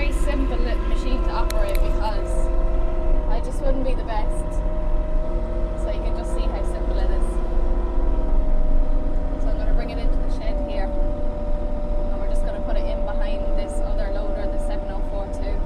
very simple little machine to operate because I just wouldn't be the best. So you can just see how simple it is. So I'm going to bring it into the shed here and we're just going to put it in behind this other loader, the 7042.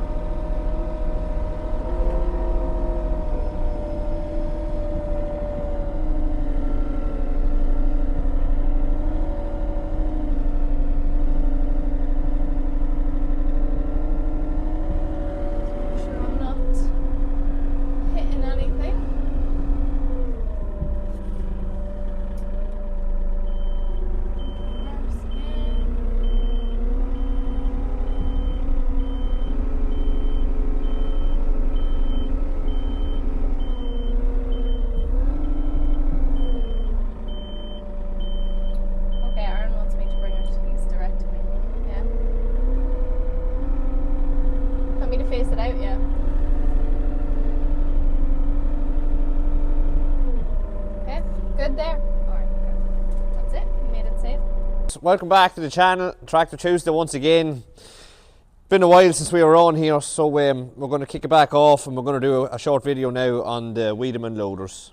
Welcome back to the channel, Tractor Tuesday once again. Been a while since we were on here, so we're going to kick it back off and we're going to do a short video now on the Weidemann loaders.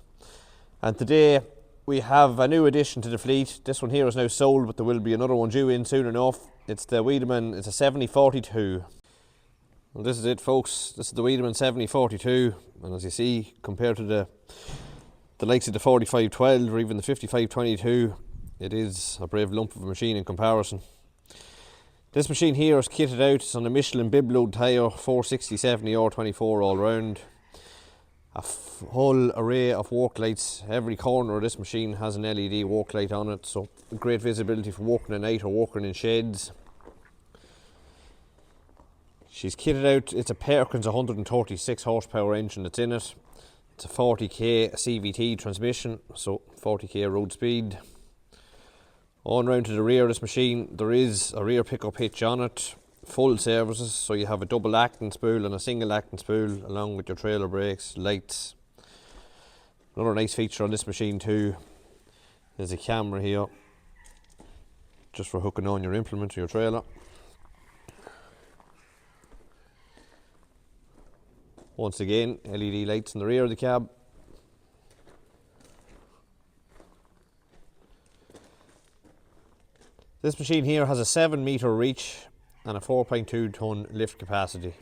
And today we have a new addition to the fleet. This one here is now sold, but there will be another one due in soon enough. It's the Weidemann, it's a 7042. Well, this is it, folks. This is the Weidemann 7042, and as you see, compared to the likes of the 4512 or even the 5522, it is a brave lump of a machine in comparison. This machine here is kitted out. It's on a Michelin Bibload tyre, 460/70 R24 all round. A whole array of walk lights. Every corner of this machine has an LED walk light on it, so great visibility for walking at night or walking in sheds. She's kitted out. It's a Perkins 136 horsepower engine that's in it. It's a 40k CVT transmission, so 40k road speed. On round to the rear of this machine, there is a rear pickup hitch on it, full services, so you have a double acting spool and a single acting spool along with your trailer brakes, lights. Another nice feature on this machine too is a camera here, just for hooking on your implement to your trailer. Once again, LED lights in the rear of the cab. This machine here has a 7 metre reach and a 4.2 tonne lift capacity.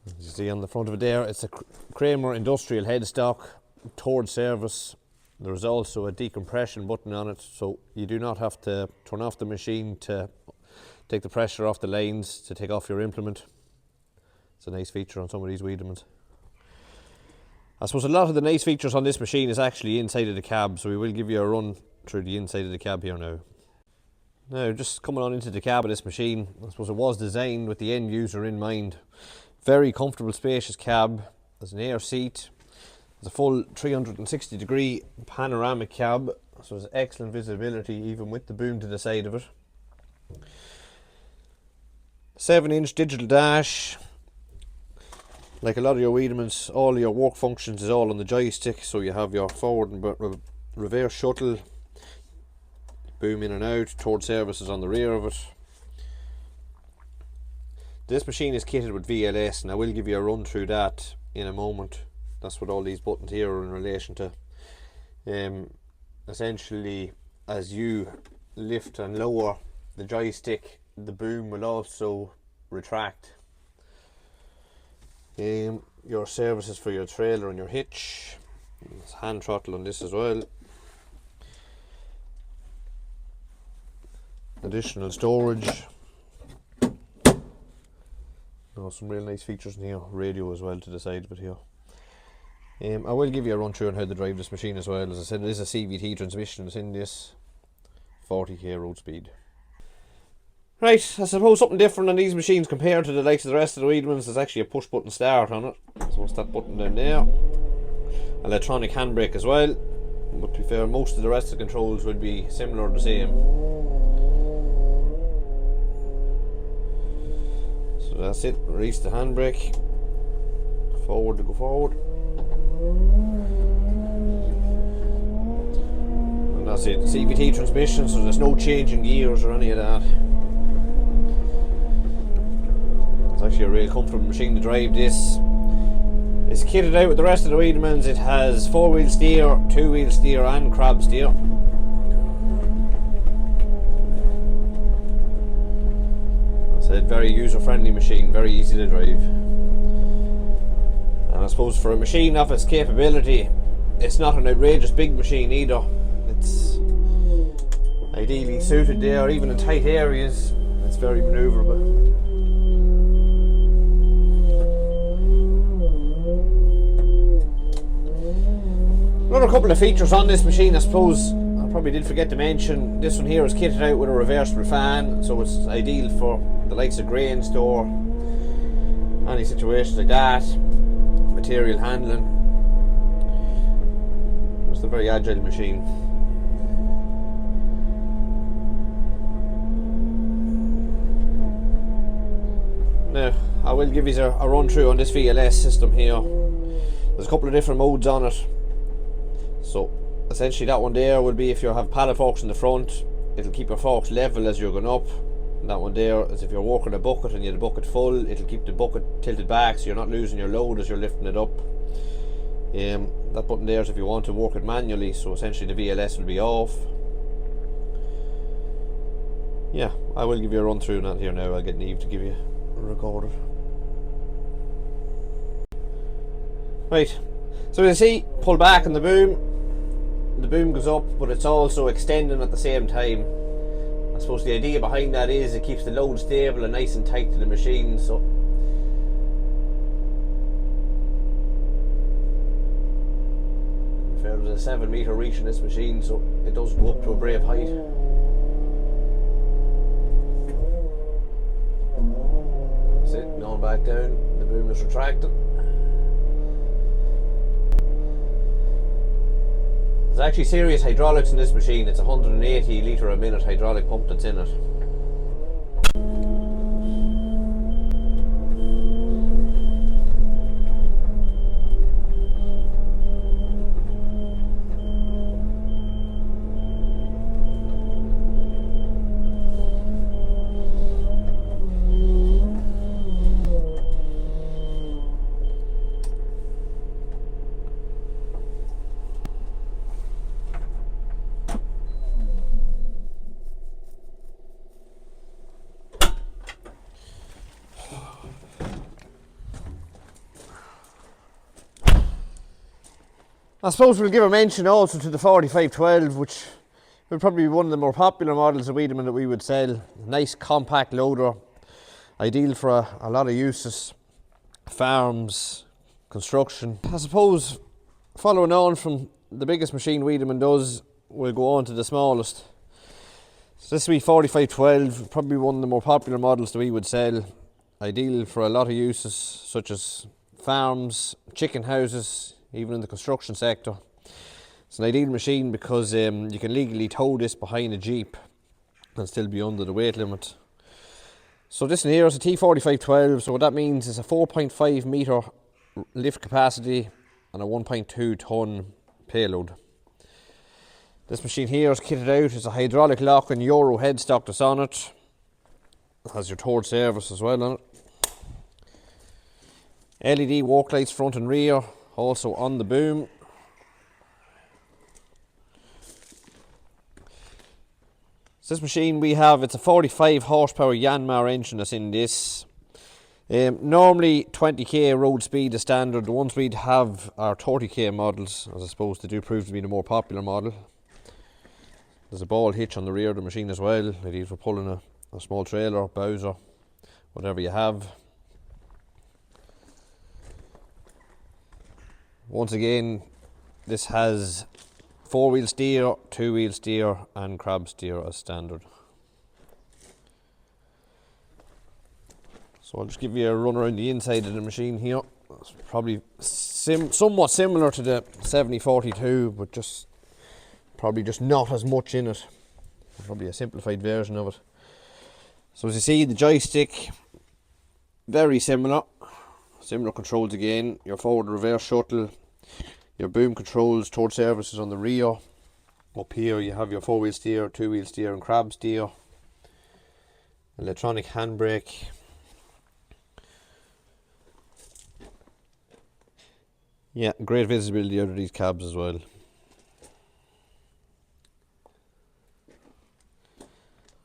As you see on the front of it there, it's a Kramer industrial headstock, towed service. There's also a decompression button on it, so you do not have to turn off the machine to take the pressure off the lines to take off your implement. It's a nice feature on some of these Weidemanns. I suppose a lot of the nice features on this machine is actually inside of the cab, so we will give you a run through the inside of the cab here now. Now, just coming on into the cab of this machine, I suppose it was designed with the end user in mind. Very comfortable, spacious cab. There's an air seat. There's a full 360 degree panoramic cab, so there's excellent visibility even with the boom to the side of it. 7-inch digital dash. Like a lot of your Weidemanns, all your work functions is all on the joystick, so you have your forward and reverse shuttle, boom in and out, towed services on the rear of it. This machine is kitted with VLS, and I will give you a run through that in a moment. That's what all these buttons here are in relation to. Essentially, as you lift and lower the joystick, the boom will also retract. Your services for your trailer and your hitch. There's hand throttle on this as well. Additional storage. Oh, some real nice features in here. Radio as well to the side of it here. I will give you a run through on how to drive this machine as well. As I said, it is a CVT transmission that's in this. 40k road speed. Right, I suppose something different on these machines compared to the likes of the rest of the Weidemanns. There's actually a push button start on it. So it's that button down there. Electronic handbrake as well. But to be fair, most of the rest of the controls would be similar or the same. So that's it. Release the handbrake. Forward to go forward. And that's it. CVT transmission, so there's no change in gears or any of that. It's actually a real comfortable machine to drive. This is kitted out with the rest of the Weidemanns. It has 4-wheel steer, 2-wheel steer and crab steer. It's a very user-friendly machine, very easy to drive. And I suppose for a machine of its capability, it's not an outrageous big machine either. It's ideally suited there, even in tight areas. It's very manoeuvrable. Another couple of features on this machine, I suppose I probably did forget to mention, this one here is kitted out with a reversible fan, so it's ideal for the likes of grain store, any situations like that, material handling. It's a very agile machine. Now, I will give you a run through on this VLS system here. There's a couple of different modes on it. So essentially that one there will be if you have pallet forks in the front, it'll keep your forks level as you're going up. And that one there is if you're working a bucket and you have the bucket full, it'll keep the bucket tilted back so you're not losing your load as you're lifting it up. That button there is if you want to work it manually, so essentially the VLS will be off. Yeah, I will give you a run through that here now. I'll get Niamh to give you a recorder. Right, so you see, pull back on the boom goes up, but it's also extending at the same time. I suppose the idea behind that is it keeps the load stable and nice and tight to the machine. So there's a 7 metre reach in this machine, so it does go up to a brave height. That's it, going back down, the boom is retracted. There's actually serious hydraulics in this machine. It's 180 litre a minute hydraulic pump that's in it. I suppose we'll give a mention also to the 4512, which will probably be one of the more popular models of Weidemann that we would sell. Nice compact loader, ideal for a lot of uses, farms, construction. I suppose following on from the biggest machine Weidemann does, we'll go on to the smallest. So this will be 4512, probably one of the more popular models that we would sell, ideal for a lot of uses such as farms, chicken houses, even in the construction sector. It's an ideal machine because you can legally tow this behind a Jeep and still be under the weight limit. So this one here is a T4512, so what that means is a 4.5 metre lift capacity and a 1.2 tonne payload. This machine here is kitted out as a hydraulic lock and Euro headstock that's on it. It has your towed service as well on it. LED walk lights front and rear, also on the boom. So this machine we have, it's a 45 horsepower Yanmar engine that's in this. Normally 20k road speed is standard. The ones we'd have are 30k models, as I suppose they do prove to be the more popular model. There's a ball hitch on the rear of the machine as well, ideal for pulling a small trailer, bowser, whatever you have. Once again, this has 4-wheel steer, 2-wheel steer and crab steer as standard. So I'll just give you a run around the inside of the machine here. It's probably somewhat similar to the 7042, but probably just not as much in it. Probably a simplified version of it. So as you see, the joystick, very similar. Similar controls again, your forward and reverse shuttle, your boom controls, towed services on the rear. Up here you have your 4-wheel steer, 2-wheel steer and crab steer. Electronic handbrake. Yeah, great visibility out of these cabs as well.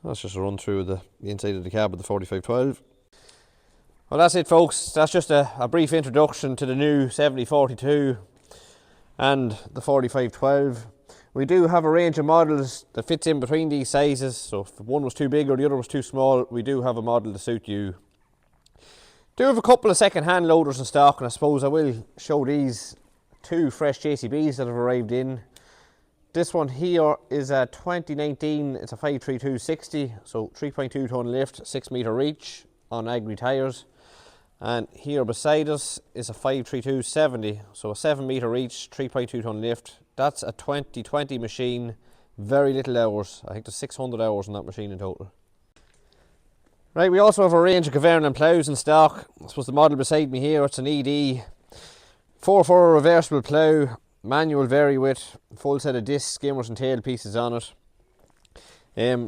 That's just a run through the inside of the cab of the 4512. Well, that's it, folks. That's just a brief introduction to the new 7042 and the 4512. We do have a range of models that fits in between these sizes, so if one was too big or the other was too small, we do have a model to suit you. Do have a couple of second-hand loaders in stock, and I suppose I will show these two fresh JCBs that have arrived in. This one here is a 2019, it's a 53260, so 3.2 ton lift, 6 metre reach on Agri Tyres. And here beside us is a 53270, so a 7 metre reach, 3.2 ton lift. That's a 2020 machine, very little hours. I think there's 600 hours on that machine in total. Right, we also have a range of Governor ploughs in stock. I suppose the model beside me here, it's an ED 4x4 reversible plough, manual vary width, full set of discs, skimmers and tail pieces on it.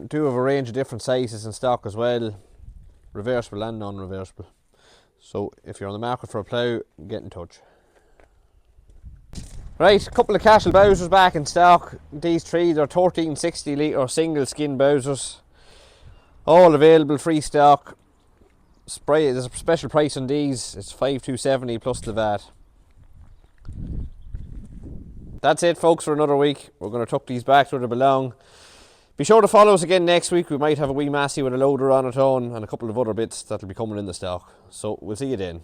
Do have a range of different sizes in stock as well, reversible and non-reversible. So if you're on the market for a plough, get in touch. Right, a couple of Cashel Bowsers back in stock. These three, they're 1360 litre single skin Bowsers. All available, free stock. There's a special price on these. It's 5270 plus the VAT. That's it, folks, for another week. We're going to tuck these back where they belong. Be sure to follow us again next week. We might have a wee Massey with a loader on its own and a couple of other bits that'll be coming in the stock. So we'll see you then.